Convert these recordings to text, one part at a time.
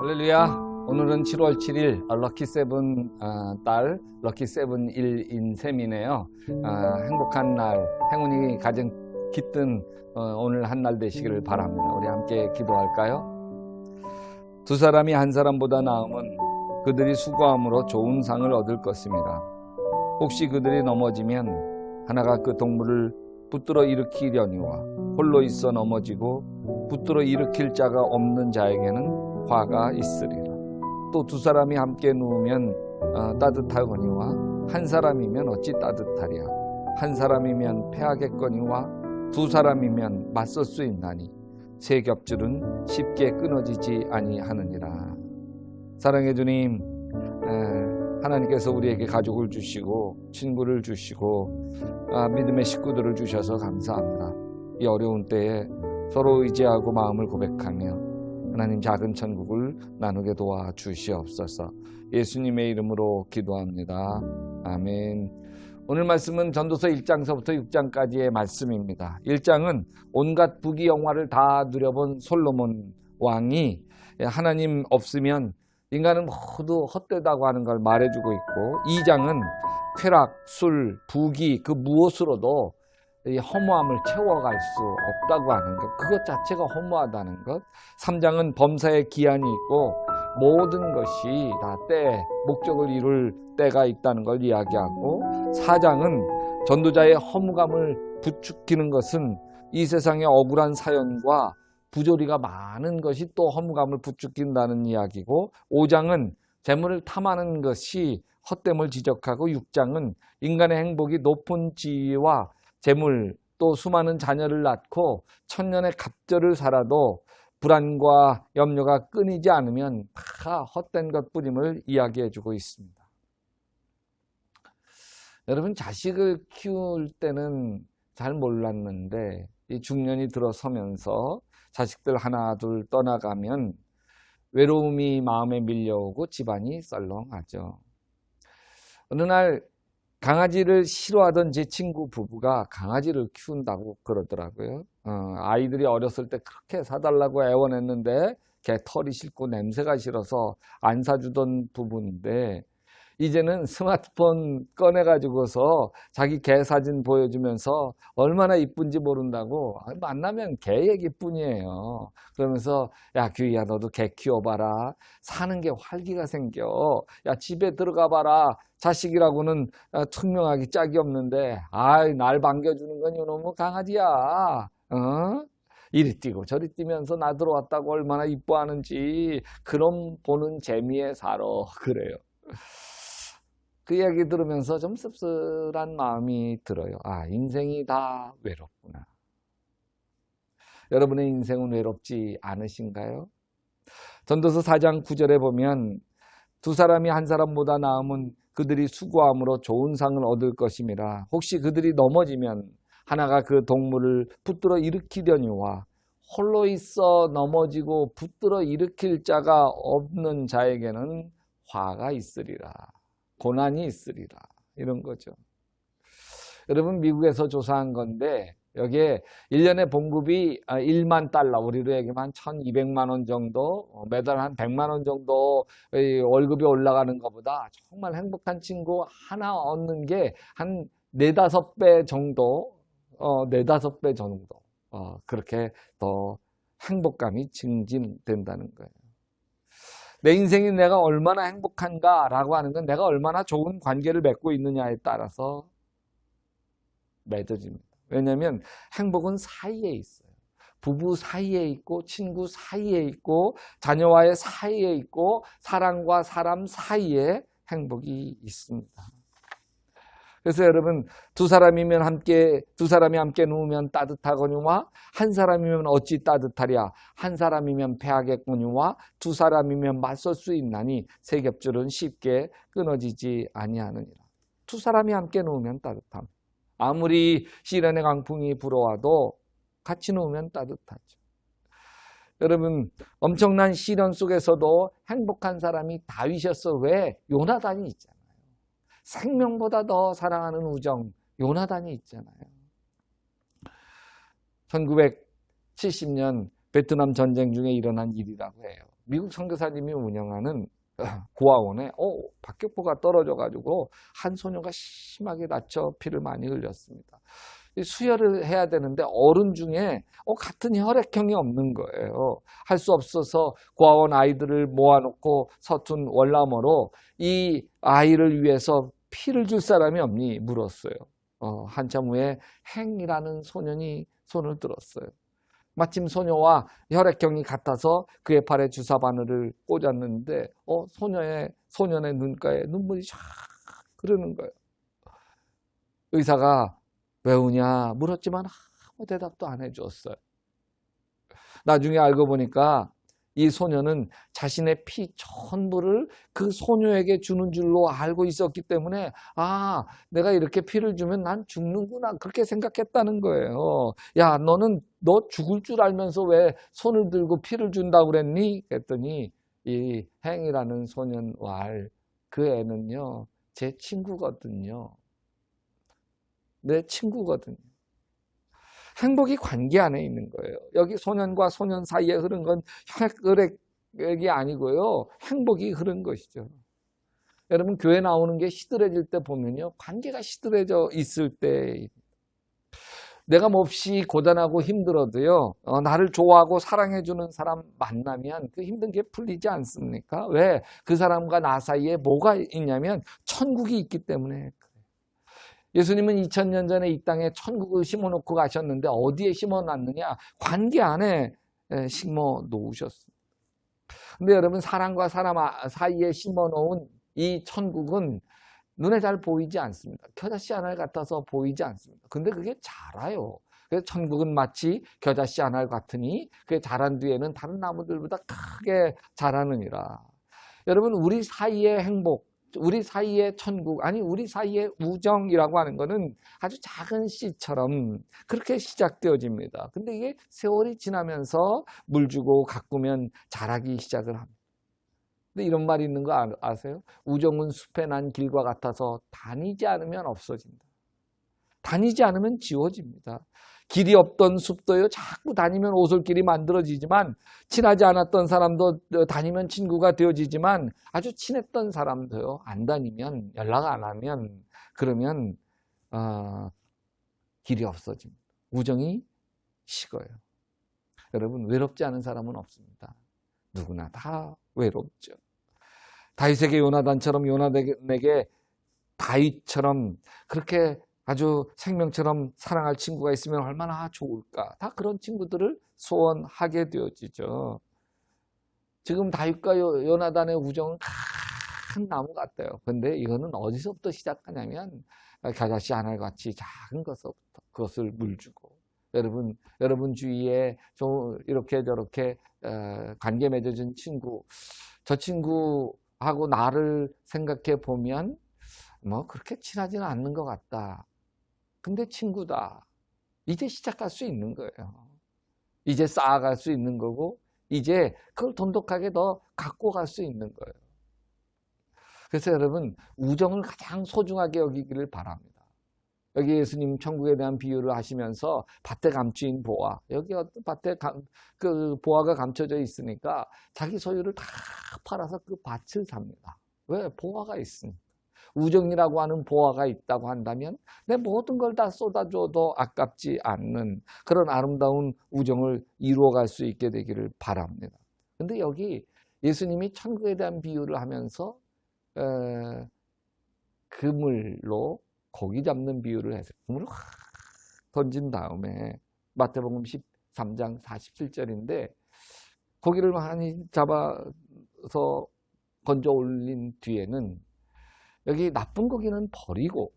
할렐루야. 오늘은 7월 7일 럭키세븐 딸 럭키세븐1인 셈이네요. 행복한 날, 행운이 가장 깃든 오늘 한 날 되시기를 바랍니다. 우리 함께 기도할까요? 두 사람이 한 사람보다 나음은 그들이 수고함으로 좋은 상을 얻을 것입니다. 혹시 그들이 넘어지면 하나가 그 동물을 붙들어 일으키려니와 홀로 있어 넘어지고 붙들어 일으킬 자가 없는 자에게는 화가 있으리라. 또 두 사람이 함께 누우면 따뜻하거니와 한 사람이면 어찌 따뜻하랴. 한 사람이면 패하겠거니와 두 사람이면 맞설 수 있나니 세 겹줄은 쉽게 끊어지지 아니하느니라. 사랑해 주님, 하나님께서 우리에게 가족을 주시고 친구를 주시고 믿음의 식구들을 주셔서 감사합니다. 이 어려운 때에 서로 의지하고 마음을 고백하며 하나님 작은 천국을 나누게 도와주시옵소서. 예수님의 이름으로 기도합니다. 아멘. 오늘 말씀은 전도서 1장서부터 6장까지의 말씀입니다. 1장은 온갖 부귀영화를 다 누려본 솔로몬 왕이 하나님 없으면 인간은 모두 헛되다고 하는 걸 말해주고 있고, 2장은 쾌락, 술, 부귀 그 무엇으로도 이 허무함을 채워갈 수 없다고 하는 것, 그것 자체가 허무하다는 것. 3장은 범사의 기한이 있고 모든 것이 다 때, 목적을 이룰 때가 있다는 걸 이야기하고, 4장은 전도자의 허무감을 부추기는 것은 이 세상의 억울한 사연과 부조리가 많은 것이 또 허무감을 부추긴다는 이야기고, 5장은 재물을 탐하는 것이 헛됨을 지적하고, 6장은 인간의 행복이 높은 지위와 재물 또 수많은 자녀를 낳고 천년의 갑절을 살아도 불안과 염려가 끊이지 않으면 다 헛된 것뿐임을 이야기해주고 있습니다. 여러분, 자식을 키울 때는 잘 몰랐는데 이 중년이 들어서면서 자식들 하나 둘 떠나가면 외로움이 마음에 밀려오고 집안이 썰렁하죠. 어느 날 강아지를 싫어하던 제 친구 부부가 강아지를 키운다고 그러더라고요. 아이들이 어렸을 때 그렇게 사달라고 애원했는데 개 털이 싫고 냄새가 싫어서 안 사주던 부부인데, 이제는 스마트폰 꺼내가지고서 자기 개 사진 보여주면서 얼마나 이쁜지 모른다고 만나면 개 얘기뿐이에요. 그러면서 야 규희야, 너도 개 키워봐라. 사는 게 활기가 생겨. 야 집에 들어가 봐라. 자식이라고는 투명하기 짝이 없는데 아이 날 반겨주는 건 이놈의 강아지야. 이리 뛰고 저리 뛰면서 나 들어왔다고 얼마나 이뻐하는지 그런 보는 재미에 살아. 그래요. 그 이야기 들으면서 좀 씁쓸한 마음이 들어요. 인생이 다 외롭구나. 여러분의 인생은 외롭지 않으신가요? 전도서 4장 9절에 보면 두 사람이 한 사람보다 나음은 그들이 수고함으로 좋은 상을 얻을 것임이라. 혹시 그들이 넘어지면 하나가 그 동물을 붙들어 일으키려니와 홀로 있어 넘어지고 붙들어 일으킬 자가 없는 자에게는 화가 있으리라. 고난이 있으리라. 이런 거죠. 여러분, 미국에서 조사한 건데 여기에 1년에 봉급이 1만 달러, 우리로 얘기하면 1,200만 원 정도, 매달 한 100만 원 정도 월급이 올라가는 것보다 정말 행복한 친구 하나 얻는 게 한 4, 5배 정도, 4, 5배 정도 그렇게 더 행복감이 증진된다는 거예요. 내 인생이 내가 얼마나 행복한가라고 하는 건 내가 얼마나 좋은 관계를 맺고 있느냐에 따라서 맺어집니다. 왜냐하면 행복은 사이에 있어요. 부부 사이에 있고 친구 사이에 있고 자녀와의 사이에 있고 사람과 사람 사이에 행복이 있습니다. 그래서 여러분, 두 사람이 함께 누우면 따뜻하거니와 한 사람이면 어찌 따뜻하랴. 한 사람이면 패하겠거니와 두 사람이면 맞설 수 있나니 세 겹줄은 쉽게 끊어지지 아니하느니라. 두 사람이 함께 누우면 따뜻함. 아무리 시련의 강풍이 불어와도 같이 누우면 따뜻하죠. 여러분, 엄청난 시련 속에서도 행복한 사람이 다윗이었어. 왜? 요나단이 있잖아요. 생명보다 더 사랑하는 우정, 요나단이 있잖아요. 1970년 베트남 전쟁 중에 일어난 일이라고 해요. 미국 선교사님이 운영하는 고아원에 박격포가 떨어져가지고 한 소녀가 심하게 다쳐 피를 많이 흘렸습니다. 수혈을 해야 되는데 어른 중에 같은 혈액형이 없는 거예요. 할 수 없어서 고아원 아이들을 모아놓고 서툰 월남어로 이 아이를 위해서 피를 줄 사람이 없니? 물었어요. 한참 후에 행이라는 소년이 손을 들었어요. 마침 소녀와 혈액형이 같아서 그의 팔에 주사 바늘을 꽂았는데 소년의 눈가에 눈물이 샥 흐르는 거예요. 의사가 왜 우냐 물었지만 아무 대답도 안 해주었어요. 나중에 알고 보니까 이 소녀는 자신의 피 전부를 그 소녀에게 주는 줄로 알고 있었기 때문에 내가 이렇게 피를 주면 난 죽는구나 그렇게 생각했다는 거예요. 야, 너 죽을 줄 알면서 왜 손을 들고 피를 준다고 그랬니? 그랬더니 이 행이라는 소년 그 애는요 제 친구거든요. 내 친구거든요. 행복이 관계 안에 있는 거예요. 여기 소년과 소년 사이에 흐른 건 혈액이 아니고요. 행복이 흐른 것이죠. 여러분 교회 나오는 게 시들해질 때 보면요. 관계가 시들해져 있을 때 내가 몹시 고단하고 힘들어도요. 나를 좋아하고 사랑해주는 사람 만나면 그 힘든 게 풀리지 않습니까? 왜? 그 사람과 나 사이에 뭐가 있냐면 천국이 있기 때문에. 예수님은 2000년 전에 이 땅에 천국을 심어놓고 가셨는데 어디에 심어놨느냐? 관계 안에 심어 놓으셨습니다. 근데 여러분 사람과 사람 사이에 심어놓은 이 천국은 눈에 잘 보이지 않습니다. 겨자씨 하나 같아서 보이지 않습니다. 근데 그게 자라요. 그래서 천국은 마치 겨자씨 하나 같으니 그게 자란 뒤에는 다른 나무들보다 크게 자라느니라. 여러분 우리 사이의 행복, 우리 사이의 천국, 우리 사이의 우정이라고 하는 것은 아주 작은 씨처럼 그렇게 시작되어집니다. 근데 이게 세월이 지나면서 물 주고 가꾸면 자라기 시작을 합니다. 근데 이런 말이 있는 거 아세요? 우정은 숲에 난 길과 같아서 다니지 않으면 없어진다. 다니지 않으면 지워집니다. 길이 없던 숲도요, 자꾸 다니면 오솔길이 만들어지지만, 친하지 않았던 사람도 다니면 친구가 되어지지만, 아주 친했던 사람도요, 안 다니면, 연락 안 하면, 그러면, 길이 없어집니다. 우정이 식어요. 여러분, 외롭지 않은 사람은 없습니다. 누구나 다 외롭죠. 다윗에게 요나단처럼, 요나단에게 다윗처럼 그렇게 아주 생명처럼 사랑할 친구가 있으면 얼마나 좋을까. 다 그런 친구들을 소원하게 되어지죠. 지금 다윗과 요나단의 우정은 큰 나무 같아요. 근데 이거는 어디서부터 시작하냐면 겨자씨 하나같이 작은 것부터 그것을 물주고 여러분 주위에 이렇게 저렇게 관계 맺어진 친구, 저 친구하고 나를 생각해 보면 그렇게 친하지는 않는 것 같다. 근데 친구다. 이제 시작할 수 있는 거예요. 이제 쌓아갈 수 있는 거고 이제 그걸 돈독하게 더 갖고 갈 수 있는 거예요. 그래서 여러분 우정을 가장 소중하게 여기기를 바랍니다. 여기 예수님 천국에 대한 비유를 하시면서 밭에 감추인 보화, 여기 어떤 밭에 그 보화가 감춰져 있으니까 자기 소유를 다 팔아서 그 밭을 삽니다. 왜? 보화가 있으니까. 우정이라고 하는 보화가 있다고 한다면 내 모든 걸 다 쏟아줘도 아깝지 않는 그런 아름다운 우정을 이루어갈 수 있게 되기를 바랍니다. 근데 여기 예수님이 천국에 대한 비유를 하면서 그물로 고기 잡는 비유를 해서 그물을 확 던진 다음에 마태복음 13장 47절인데 고기를 많이 잡아서 건져 올린 뒤에는 여기 나쁜 고기는 버리고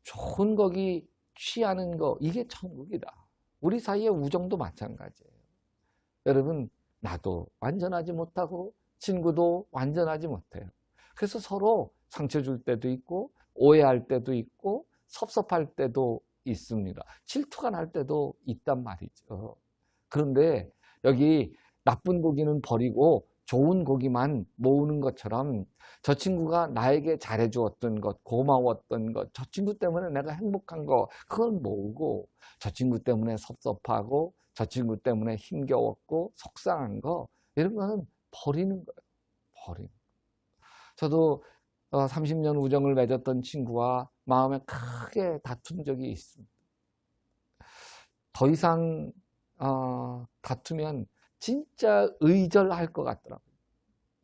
좋은 고기 취하는 거, 이게 천국이다. 우리 사이의 우정도 마찬가지예요. 여러분, 나도 완전하지 못하고 친구도 완전하지 못해요. 그래서 서로 상처 줄 때도 있고 오해할 때도 있고 섭섭할 때도 있습니다. 질투가 날 때도 있단 말이죠. 그런데 여기 나쁜 고기는 버리고 좋은 고기만 모으는 것처럼 저 친구가 나에게 잘해주었던 것, 고마웠던 것, 저 친구 때문에 내가 행복한 거, 그걸 모으고 저 친구 때문에 섭섭하고 저 친구 때문에 힘겨웠고 속상한 거, 여러분, 버리는 거예요. 버리는. 저도 30년 우정을 맺었던 친구와 마음에 크게 다툰 적이 있습니다. 더 이상 다투면 진짜 의절할 것 같더라고요.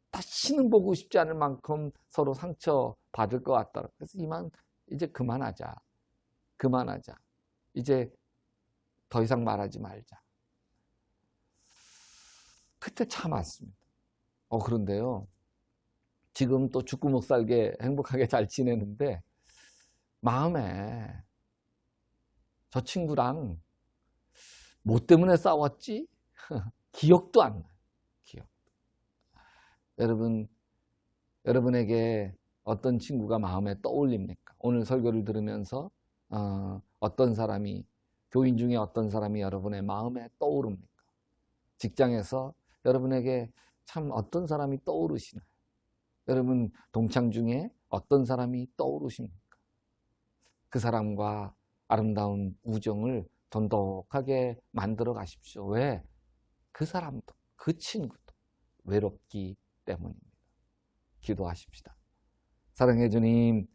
다시는 보고 싶지 않을 만큼 서로 상처 받을 것 같더라고요. 그래서 이제 그만하자. 그만하자. 이제 더 이상 말하지 말자. 그때 참았습니다. 그런데요. 지금 또 죽고 못 살게 행복하게 잘 지내는데 마음에 저 친구랑 뭐 때문에 싸웠지? 기억도 안 나요. 기억. 여러분에게 어떤 친구가 마음에 떠올립니까? 오늘 설교를 들으면서 어떤 사람이, 교인 중에 어떤 사람이 여러분의 마음에 떠오릅니까? 직장에서 여러분에게 참 어떤 사람이 떠오르시나요? 여러분 동창 중에 어떤 사람이 떠오르십니까? 그 사람과 아름다운 우정을 돈독하게 만들어 가십시오. 왜? 그 사람도, 그 친구도 외롭기 때문입니다. 기도하십시다. 사랑해 주님,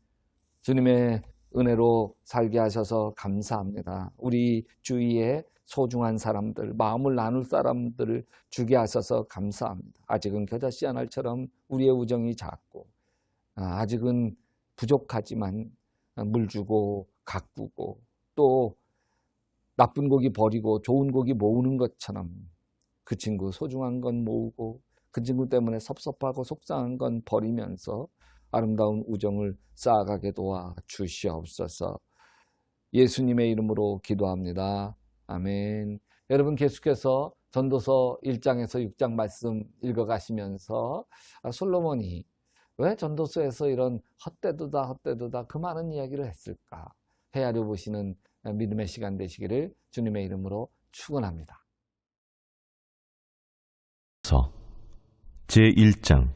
주님의 은혜로 살게 하셔서 감사합니다. 우리 주위에 소중한 사람들, 마음을 나눌 사람들을 주게 하셔서 감사합니다. 아직은 겨자씨 한 알처럼 우리의 우정이 작고, 아직은 부족하지만 물 주고 가꾸고 또 나쁜 고기 버리고 좋은 고기 모으는 것처럼 그 친구 소중한 건 모으고 그 친구 때문에 섭섭하고 속상한 건 버리면서 아름다운 우정을 쌓아가게 도와 주시옵소서. 예수님의 이름으로 기도합니다. 아멘. 여러분 계속해서 전도서 1장에서 6장 말씀 읽어가시면서 솔로몬이 왜 전도서에서 이런 헛되도다 그 많은 이야기를 했을까 헤아려 보시는 믿음의 시간 되시기를 주님의 이름으로 축원합니다. 제1장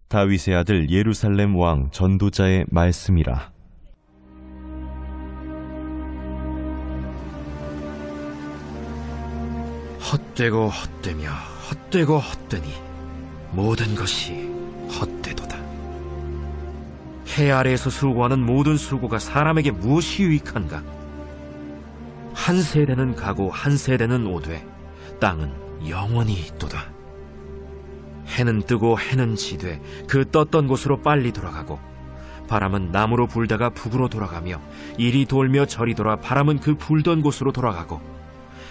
다윗의 아들 예루살렘 왕 전도자의 말씀이라. 헛되고 헛되며 헛되고 헛되니 모든 것이 헛되도다. 해 아래에서 수고하는 모든 수고가 사람에게 무엇이 유익한가? 한 세대는 가고 한 세대는 오되 땅은 영원히 있도다. 해는 뜨고 해는 지되 그 떴던 곳으로 빨리 돌아가고 바람은 남으로 불다가 북으로 돌아가며 이리 돌며 저리 돌아 바람은 그 불던 곳으로 돌아가고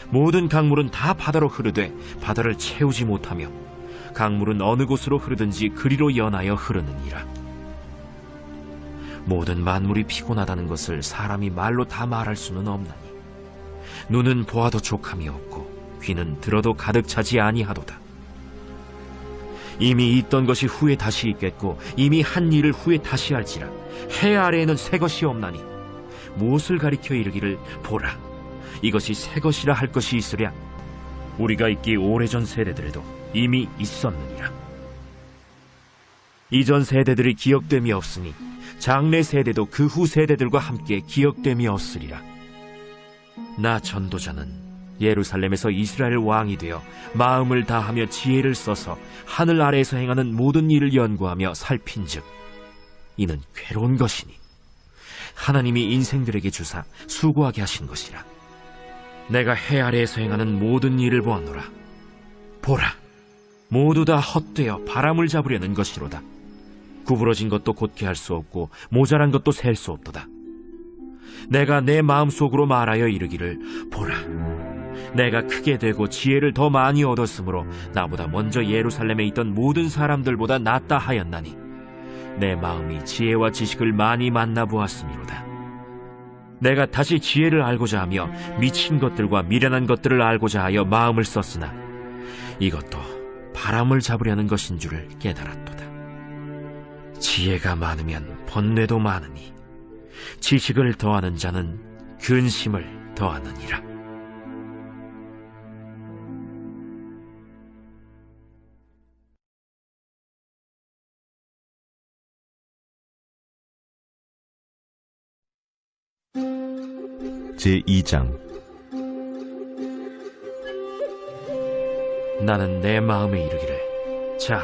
모든 강물은 다 바다로 흐르되 바다를 채우지 못하며 강물은 어느 곳으로 흐르든지 그리로 연하여 흐르느니라. 모든 만물이 피곤하다는 것을 사람이 말로 다 말할 수는 없나니 눈은 보아도 족함이 없고 귀는 들어도 가득 차지 아니하도다. 이미 있던 것이 후에 다시 있겠고 이미 한 일을 후에 다시 할지라. 해 아래에는 새 것이 없나니 무엇을 가리켜 이르기를 보라 이것이 새 것이라 할 것이 있으랴. 우리가 있기 오래전 세대들에도 이미 있었느니라. 이전 세대들이 기억됨이 없으니 장래 세대도 그 후 세대들과 함께 기억됨이 없으리라. 나 전도자는 예루살렘에서 이스라엘 왕이 되어 마음을 다하며 지혜를 써서 하늘 아래에서 행하는 모든 일을 연구하며 살핀즉 이는 괴로운 것이니 하나님이 인생들에게 주사 수고하게 하신 것이라. 내가 해 아래에서 행하는 모든 일을 보았노라. 보라, 모두 다 헛되어 바람을 잡으려는 것이로다. 구부러진 것도 곧게 할 수 없고 모자란 것도 셀 수 없도다. 내가 내 마음속으로 말하여 이르기를 보라, 내가 크게 되고 지혜를 더 많이 얻었으므로 나보다 먼저 예루살렘에 있던 모든 사람들보다 낫다 하였나니 내 마음이 지혜와 지식을 많이 만나보았음이로다. 내가 다시 지혜를 알고자 하며 미친 것들과 미련한 것들을 알고자 하여 마음을 썼으나 이것도 바람을 잡으려는 것인 줄을 깨달았도다. 지혜가 많으면 번뇌도 많으니 지식을 더하는 자는 근심을 더하느니라. 제2장 나는 내 마음에 이르기를 자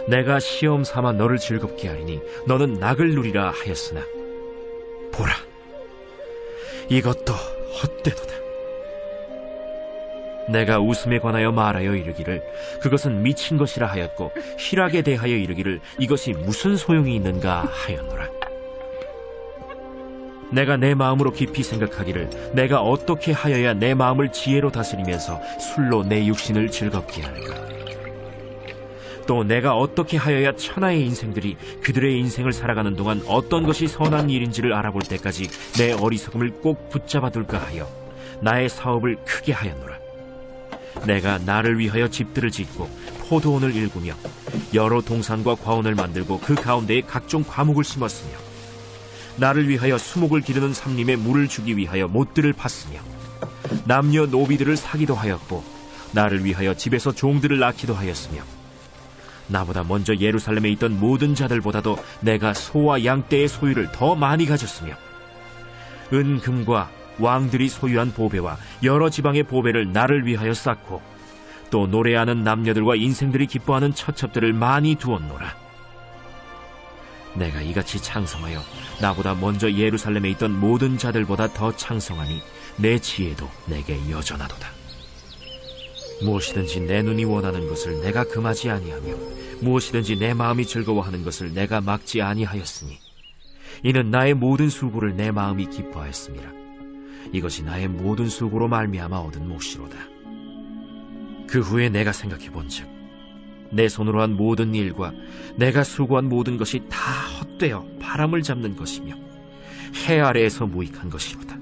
내가 시험 삼아 너를 즐겁게 하리니 너는 낙을 누리라 하였으나 보라 이것도 헛되도다. 내가 웃음에 관하여 말하여 이르기를 그것은 미친 것이라 하였고 희락에 대하여 이르기를 이것이 무슨 소용이 있는가 하였노라. 내가 내 마음으로 깊이 생각하기를 내가 어떻게 하여야 내 마음을 지혜로 다스리면서 술로 내 육신을 즐겁게 할까. 또 내가 어떻게 하여야 천하의 인생들이 그들의 인생을 살아가는 동안 어떤 것이 선한 일인지를 알아볼 때까지 내 어리석음을 꼭 붙잡아둘까 하여 나의 사업을 크게 하였노라. 내가 나를 위하여 집들을 짓고 포도원을 일구며 여러 동산과 과원을 만들고 그 가운데에 각종 과목을 심었으며 나를 위하여 수목을 기르는 삼림에 물을 주기 위하여 못들을 팠으며 남녀 노비들을 사기도 하였고 나를 위하여 집에서 종들을 낳기도 하였으며 나보다 먼저 예루살렘에 있던 모든 자들보다도 내가 소와 양떼의 소유를 더 많이 가졌으며 은금과 왕들이 소유한 보배와 여러 지방의 보배를 나를 위하여 쌓고 또 노래하는 남녀들과 인생들이 기뻐하는 처첩들을 많이 두었노라. 내가 이같이 창성하여 나보다 먼저 예루살렘에 있던 모든 자들보다 더 창성하니 내 지혜도 내게 여전하도다. 무엇이든지 내 눈이 원하는 것을 내가 금하지 아니하며 무엇이든지 내 마음이 즐거워하는 것을 내가 막지 아니하였으니 이는 나의 모든 수고를 내 마음이 기뻐하였음이라. 이것이 나의 모든 수고로 말미암아 얻은 몫이로다. 그 후에 내가 생각해본즉 내 손으로 한 모든 일과 내가 수고한 모든 것이 다 헛되어 바람을 잡는 것이며 해 아래에서 무익한 것이로다.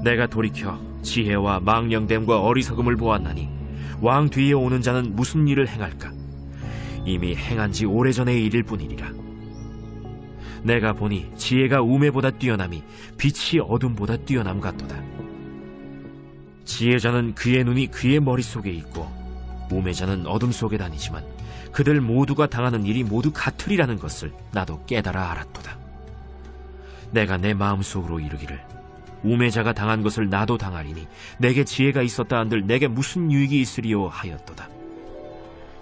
내가 돌이켜 지혜와 망령됨과 어리석음을 보았나니 왕 뒤에 오는 자는 무슨 일을 행할까? 이미 행한 지 오래전의 일일 뿐이니라. 내가 보니 지혜가 우매보다 뛰어남이 빛이 어둠보다 뛰어남 같도다. 지혜자는 그의 눈이 그의 머릿속에 있고 우매자는 어둠 속에 다니지만 그들 모두가 당하는 일이 모두 같으리라는 것을 나도 깨달아 알았도다. 내가 내 마음속으로 이르기를 우매자가 당한 것을 나도 당하리니 내게 지혜가 있었다 한들 내게 무슨 유익이 있으리요 하였도다.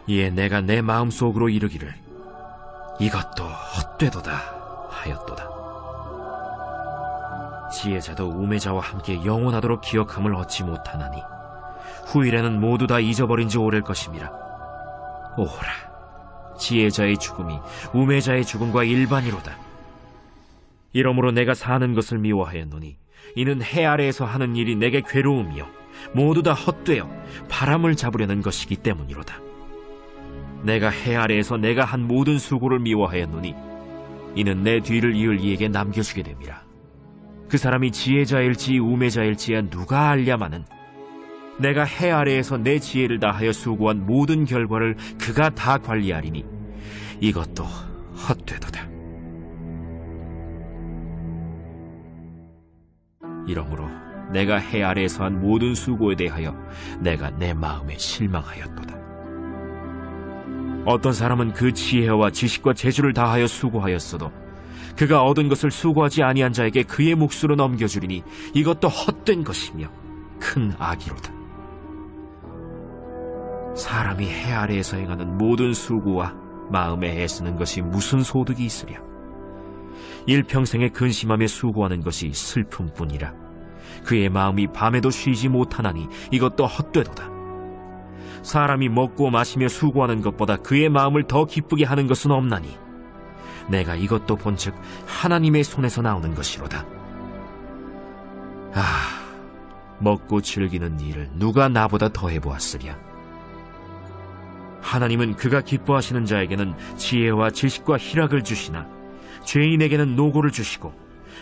이에 내가 내 마음속으로 이르기를 이것도 헛되도다 하였도다. 지혜자도 우매자와 함께 영원하도록 기억함을 얻지 못하나니 후일에는 모두 다 잊어버린 지 오래일 것임이라. 오라, 지혜자의 죽음이 우매자의 죽음과 일반이로다. 이러므로 내가 사는 것을 미워하였노니 이는 해 아래에서 하는 일이 내게 괴로움이요 모두 다 헛되어 바람을 잡으려는 것이기 때문이로다. 내가 해 아래에서 내가 한 모든 수고를 미워하였노니 이는 내 뒤를 이을 이에게 남겨주게 됨이라. 그 사람이 지혜자일지 우매자일지야 누가 알랴마는 내가 해 아래에서 내 지혜를 다하여 수고한 모든 결과를 그가 다 관리하리니 이것도 헛되도다. 이러므로 내가 해 아래에서 한 모든 수고에 대하여 내가 내 마음에 실망하였도다. 어떤 사람은 그 지혜와 지식과 재주를 다하여 수고하였어도 그가 얻은 것을 수고하지 아니한 자에게 그의 몫으로 넘겨주리니 이것도 헛된 것이며 큰 악이로다. 사람이 해 아래에서 행하는 모든 수고와 마음에 애쓰는 것이 무슨 소득이 있으랴. 일평생에 근심하며 수고하는 것이 슬픔뿐이라. 그의 마음이 밤에도 쉬지 못하나니 이것도 헛되도다. 사람이 먹고 마시며 수고하는 것보다 그의 마음을 더 기쁘게 하는 것은 없나니 내가 이것도 본즉 하나님의 손에서 나오는 것이로다. 먹고 즐기는 일을 누가 나보다 더 해보았으랴. 하나님은 그가 기뻐하시는 자에게는 지혜와 지식과 희락을 주시나 죄인에게는 노고를 주시고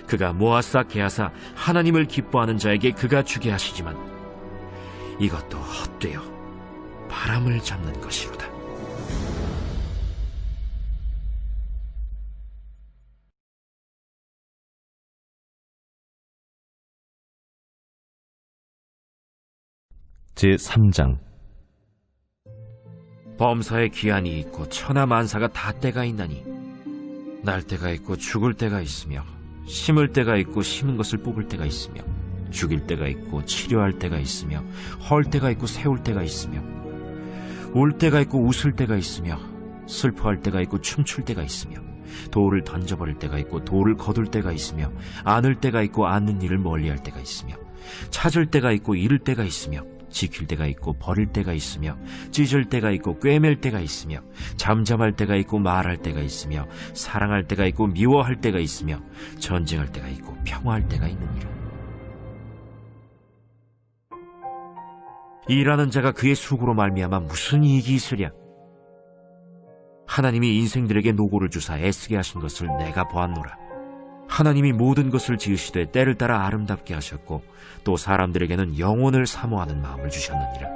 그가 모아싸 개하사 하나님을 기뻐하는 자에게 그가 주게 하시지만 이것도 헛되어 바람을 잡는 것이로다. 제3장 범사에 기한이 있고 천하만사가 다 때가 있나니 날 때가 있고 죽을 때가 있으며 심을 때가 있고 심은 것을 뽑을 때가 있으며 죽일 때가 있고 치료할 때가 있으며 헐 때가 있고 세울 때가 있으며 울 때가 있고 웃을 때가 있으며 슬퍼할 때가 있고 춤출 때가 있으며 돌을 던져버릴 때가 있고 돌을 거둘 때가 있으며 안을 때가 있고 안는 일을 멀리할 때가 있으며 찾을 때가 있고 잃을 때가 있으며 지킬 때가 있고 버릴 때가 있으며 찢을 때가 있고 꿰맬 때가 있으며 잠잠할 때가 있고 말할 때가 있으며 사랑할 때가 있고 미워할 때가 있으며 전쟁할 때가 있고 평화할 때가 있느니라. 일하는 자가 그의 수고로 말미암아 무슨 이익이 있으랴. 하나님이 인생들에게 노고를 주사 애쓰게 하신 것을 내가 보았노라. 하나님이 모든 것을 지으시되 때를 따라 아름답게 하셨고 또 사람들에게는 영혼을 사모하는 마음을 주셨느니라.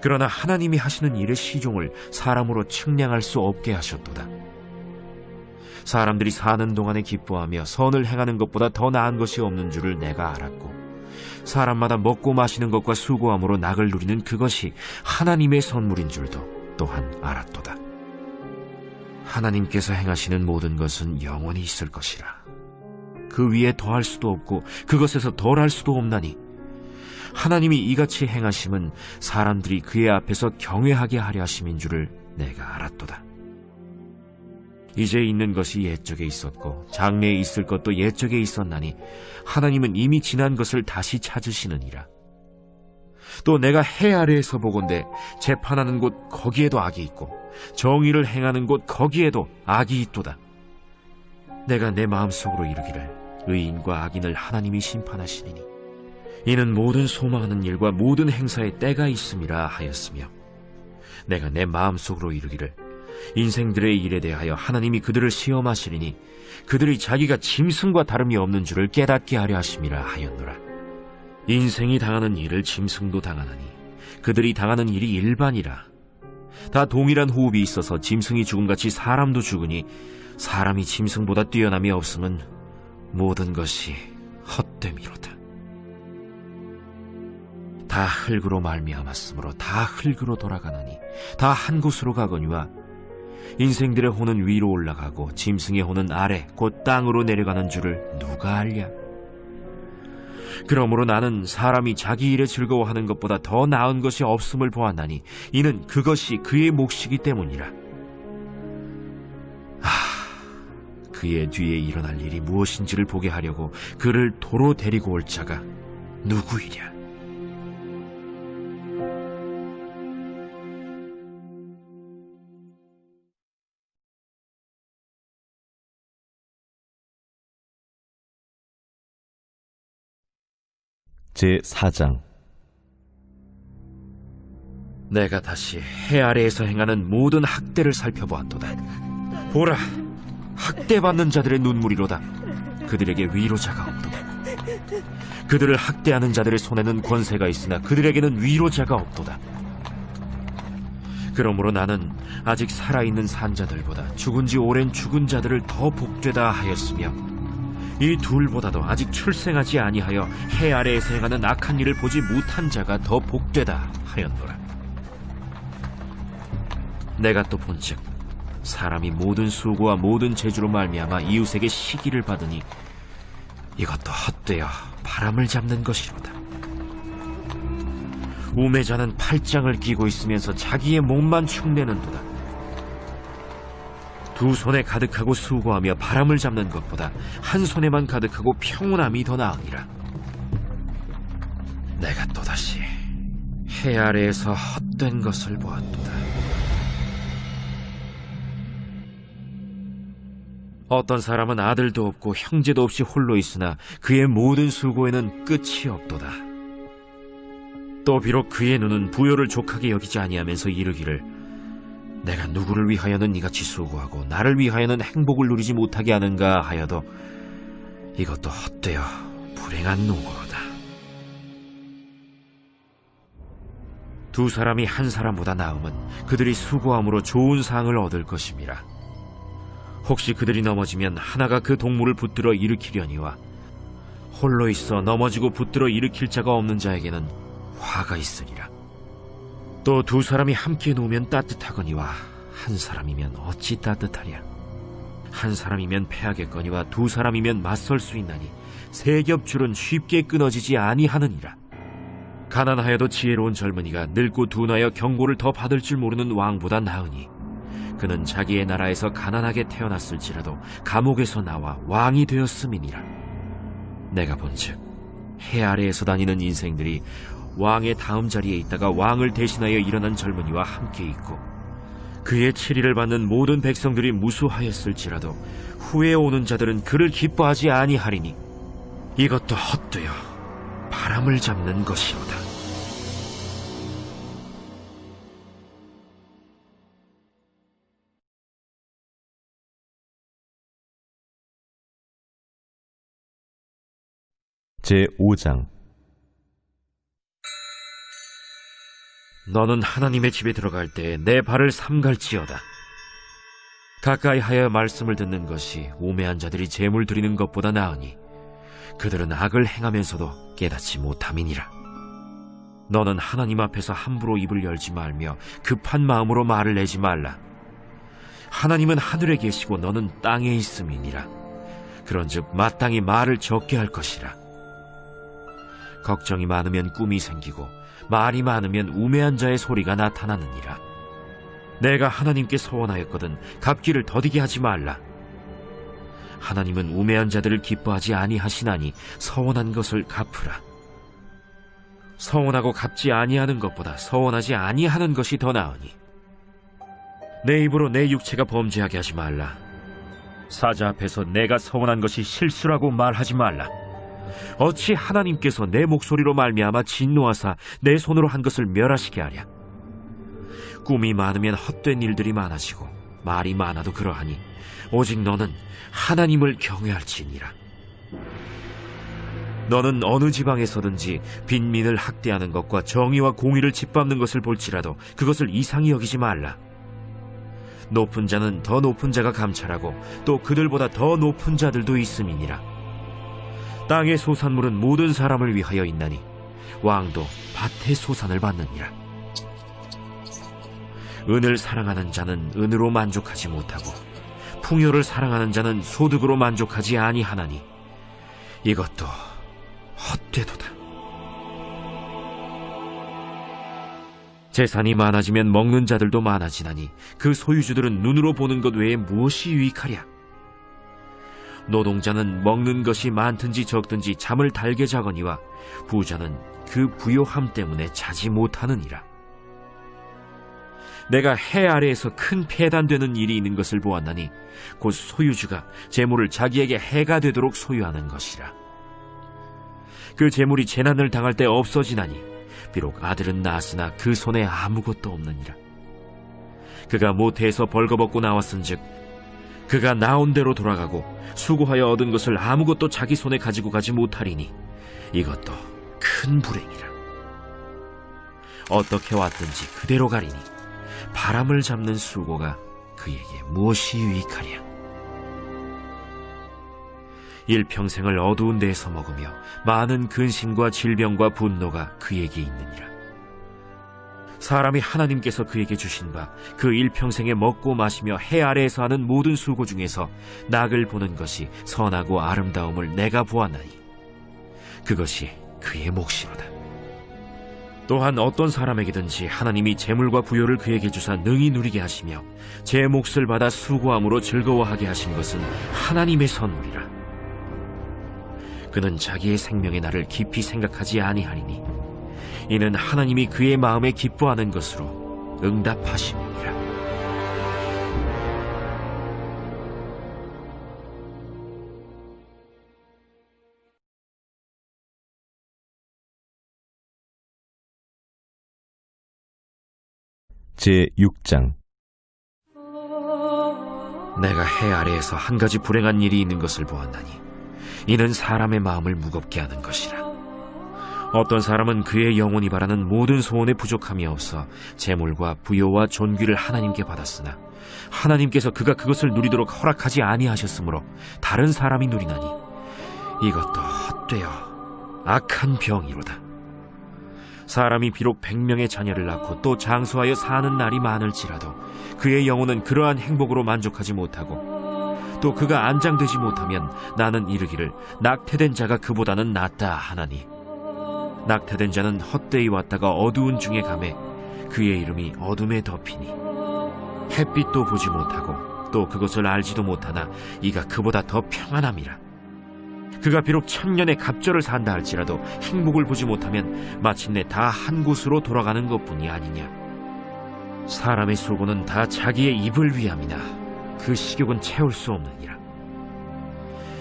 그러나 하나님이 하시는 일의 시종을 사람으로 측량할 수 없게 하셨도다. 사람들이 사는 동안에 기뻐하며 선을 행하는 것보다 더 나은 것이 없는 줄을 내가 알았고 사람마다 먹고 마시는 것과 수고함으로 낙을 누리는 그것이 하나님의 선물인 줄도 또한 알았도다. 하나님께서 행하시는 모든 것은 영원히 있을 것이라. 그 위에 더할 수도 없고 그것에서 덜할 수도 없나니 하나님이 이같이 행하심은 사람들이 그의 앞에서 경외하게 하려 하심인 줄을 내가 알았도다. 이제 있는 것이 옛적에 있었고 장래에 있을 것도 옛적에 있었나니 하나님은 이미 지난 것을 다시 찾으시느니라. 또 내가 해 아래에서 보건대 재판하는 곳 거기에도 악이 있고 정의를 행하는 곳 거기에도 악이 있도다. 내가 내 마음속으로 이르기를 의인과 악인을 하나님이 심판하시리니 이는 모든 소망하는 일과 모든 행사에 때가 있음이라 하였으며 내가 내 마음속으로 이르기를 인생들의 일에 대하여 하나님이 그들을 시험하시리니 그들이 자기가 짐승과 다름이 없는 줄을 깨닫게 하려 하심이라 하였노라. 인생이 당하는 일을 짐승도 당하나니 그들이 당하는 일이 일반이라. 다 동일한 호흡이 있어서 짐승이 죽음같이 사람도 죽으니 사람이 짐승보다 뛰어남이 없음은 모든 것이 헛됨이로다. 다 흙으로 말미암았으므로 다 흙으로 돌아가나니 다 한 곳으로 가거니와 인생들의 혼은 위로 올라가고 짐승의 혼은 아래 곧 땅으로 내려가는 줄을 누가 알랴. 그러므로 나는 사람이 자기 일에 즐거워하는 것보다 더 나은 것이 없음을 보았나니 이는 그것이 그의 몫이기 때문이라. 그의 뒤에 일어날 일이 무엇인지를 보게 하려고 그를 도로 데리고 올 자가 누구이랴. 제4장. 내가 다시 해 아래에서 행하는 모든 학대를 살펴보았도다. 보라, 학대받는 자들의 눈물이로다. 그들에게 위로자가 없도다. 그들을 학대하는 자들의 손에는 권세가 있으나 그들에게는 위로자가 없도다. 그러므로 나는 아직 살아있는 산자들보다 죽은 지 오랜 죽은 자들을 더 복되다 하였으며 이 둘보다도 아직 출생하지 아니하여 해 아래에서 행하는 악한 일을 보지 못한 자가 더 복되다 하였노라. 내가 또 본즉 사람이 모든 수고와 모든 재주로 말미암아 이웃에게 시기를 받으니 이것도 헛되어 바람을 잡는 것이로다. 우매자는 팔짱을 끼고 있으면서 자기의 몸만 축내는도다. 두 손에 가득하고 수고하며 바람을 잡는 것보다 한 손에만 가득하고 평온함이 더 나으니라. 내가 또다시 해 아래에서 헛된 것을 보았도다. 어떤 사람은 아들도 없고 형제도 없이 홀로 있으나 그의 모든 수고에는 끝이 없도다. 또 비록 그의 눈은 부요를 족하게 여기지 아니하면서 이르기를 내가 누구를 위하여는 이같이 수고하고 나를 위하여는 행복을 누리지 못하게 하는가 하여도 이것도 헛되어 불행한 노고로다. 두 사람이 한 사람보다 나음은 그들이 수고함으로 좋은 상을 얻을 것임이라. 혹시 그들이 넘어지면 하나가 그 동물을 붙들어 일으키려니와 홀로 있어 넘어지고 붙들어 일으킬 자가 없는 자에게는 화가 있으리라. 또 두 사람이 함께 놓으면 따뜻하거니와 한 사람이면 어찌 따뜻하랴. 한 사람이면 패하겠거니와 두 사람이면 맞설 수 있나니 세 겹줄은 쉽게 끊어지지 아니하느니라. 가난하여도 지혜로운 젊은이가 늙고 둔하여 경고를 더 받을 줄 모르는 왕보다 나으니 그는 자기의 나라에서 가난하게 태어났을지라도 감옥에서 나와 왕이 되었음이니라. 내가 본즉 해 아래에서 다니는 인생들이 왕의 다음 자리에 있다가 왕을 대신하여 일어난 젊은이와 함께 있고 그의 치리를 받는 모든 백성들이 무수하였을지라도 후에 오는 자들은 그를 기뻐하지 아니하리니 이것도 헛되어 바람을 잡는 것이로다. 제5장 너는 하나님의 집에 들어갈 때 내 발을 삼갈지어다. 가까이 하여 말씀을 듣는 것이 우매한 자들이 제물 드리는 것보다 나으니 그들은 악을 행하면서도 깨닫지 못함이니라. 너는 하나님 앞에서 함부로 입을 열지 말며 급한 마음으로 말을 내지 말라. 하나님은 하늘에 계시고 너는 땅에 있음이니라. 그런즉 마땅히 말을 적게 할 것이라. 걱정이 많으면 꿈이 생기고 말이 많으면 우매한 자의 소리가 나타나느니라. 내가 하나님께 서원하였거든 갚기를 더디게 하지 말라. 하나님은 우매한 자들을 기뻐하지 아니하시나니 서원한 것을 갚으라. 서원하고 갚지 아니하는 것보다 서원하지 아니하는 것이 더 나으니 내 입으로 내 육체가 범죄하게 하지 말라. 사자 앞에서 내가 서원한 것이 실수라고 말하지 말라. 어찌 하나님께서 내 목소리로 말미암아 진노하사 내 손으로 한 것을 멸하시게 하랴. 꿈이 많으면 헛된 일들이 많아지고 말이 많아도 그러하니 오직 너는 하나님을 경외할지니라. 너는 어느 지방에서든지 빈민을 학대하는 것과 정의와 공의를 짓밟는 것을 볼지라도 그것을 이상히 여기지 말라. 높은 자는 더 높은 자가 감찰하고 또 그들보다 더 높은 자들도 있음이니라. 땅의 소산물은 모든 사람을 위하여 있나니 왕도 밭의 소산을 받느니라. 은을 사랑하는 자는 은으로 만족하지 못하고 풍요를 사랑하는 자는 소득으로 만족하지 아니하나니 이것도 헛되도다. 재산이 많아지면 먹는 자들도 많아지나니 그 소유주들은 눈으로 보는 것 외에 무엇이 유익하랴. 노동자는 먹는 것이 많든지 적든지 잠을 달게 자거니와 부자는 그 부요함 때문에 자지 못하느니라. 내가 해 아래에서 큰 폐단되는 일이 있는 것을 보았나니 곧 소유주가 재물을 자기에게 해가 되도록 소유하는 것이라. 그 재물이 재난을 당할 때 없어지나니 비록 아들은 낳았으나 그 손에 아무것도 없느니라. 그가 모태에서 벌거벗고 나왔은즉 그가 나온 대로 돌아가고 수고하여 얻은 것을 아무것도 자기 손에 가지고 가지 못하리니 이것도 큰 불행이라. 어떻게 왔든지 그대로 가리니 바람을 잡는 수고가 그에게 무엇이 유익하랴. 일평생을 어두운 데에서 먹으며 많은 근심과 질병과 분노가 그에게 있느니라. 사람이 하나님께서 그에게 주신 바 그 일평생에 먹고 마시며 해 아래에서 하는 모든 수고 중에서 낙을 보는 것이 선하고 아름다움을 내가 보았나니 그것이 그의 몫이로다. 또한 어떤 사람에게든지 하나님이 재물과 부요를 그에게 주사 능히 누리게 하시며 제 몫을 받아 수고함으로 즐거워하게 하신 것은 하나님의 선물이라. 그는 자기의 생명의 날을 깊이 생각하지 아니하리니 이는 하나님이 그의 마음에 기뻐하는 것으로 응답하심이니라. 제6장 내가 해 아래에서 한 가지 불행한 일이 있는 것을 보았나니 이는 사람의 마음을 무겁게 하는 것이라. 어떤 사람은 그의 영혼이 바라는 모든 소원에 부족함이 없어 재물과 부요와 존귀를 하나님께 받았으나 하나님께서 그가 그것을 누리도록 허락하지 아니하셨으므로 다른 사람이 누리나니 이것도 헛되어 악한 병이로다. 사람이 비록 100명의 자녀를 낳고 또 장수하여 사는 날이 많을지라도 그의 영혼은 그러한 행복으로 만족하지 못하고 또 그가 안장되지 못하면 나는 이르기를 낙태된 자가 그보다는 낫다 하나니 낙태된 자는 헛되이 왔다가 어두운 중에 가매 그의 이름이 어둠에 덮이니 햇빛도 보지 못하고 또 그것을 알지도 못하나 이가 그보다 더 평안함이라. 그가 비록 천년의 갑절을 산다 할지라도 행복을 보지 못하면 마침내 다 한 곳으로 돌아가는 것뿐이 아니냐. 사람의 수고는 다 자기의 입을 위함이나 그 식욕은 채울 수 없느니라.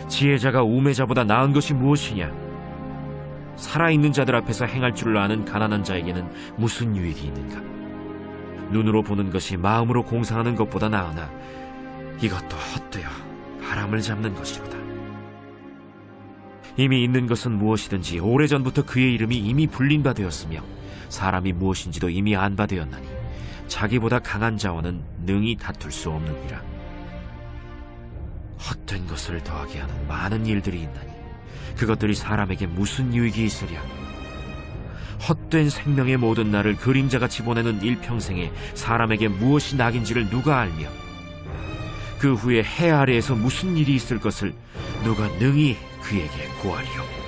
지혜자가 우매자보다 나은 것이 무엇이냐. 살아있는 자들 앞에서 행할 줄을 아는 가난한 자에게는 무슨 유익이 있는가. 눈으로 보는 것이 마음으로 공상하는 것보다 나으나 이것도 헛되어 바람을 잡는 것이로다. 이미 있는 것은 무엇이든지 오래전부터 그의 이름이 이미 불린 바 되었으며 사람이 무엇인지도 이미 안 바 되었나니 자기보다 강한 자와는 능히 다툴 수 없느니라. 헛된 것을 더하게 하는 많은 일들이 있나니 그것들이 사람에게 무슨 유익이 있으랴. 헛된 생명의 모든 날을 그림자같이 보내는 일평생에 사람에게 무엇이 낙인지를 누가 알며 그 후에 해 아래에서 무슨 일이 있을 것을 누가 능히 그에게 고하리요.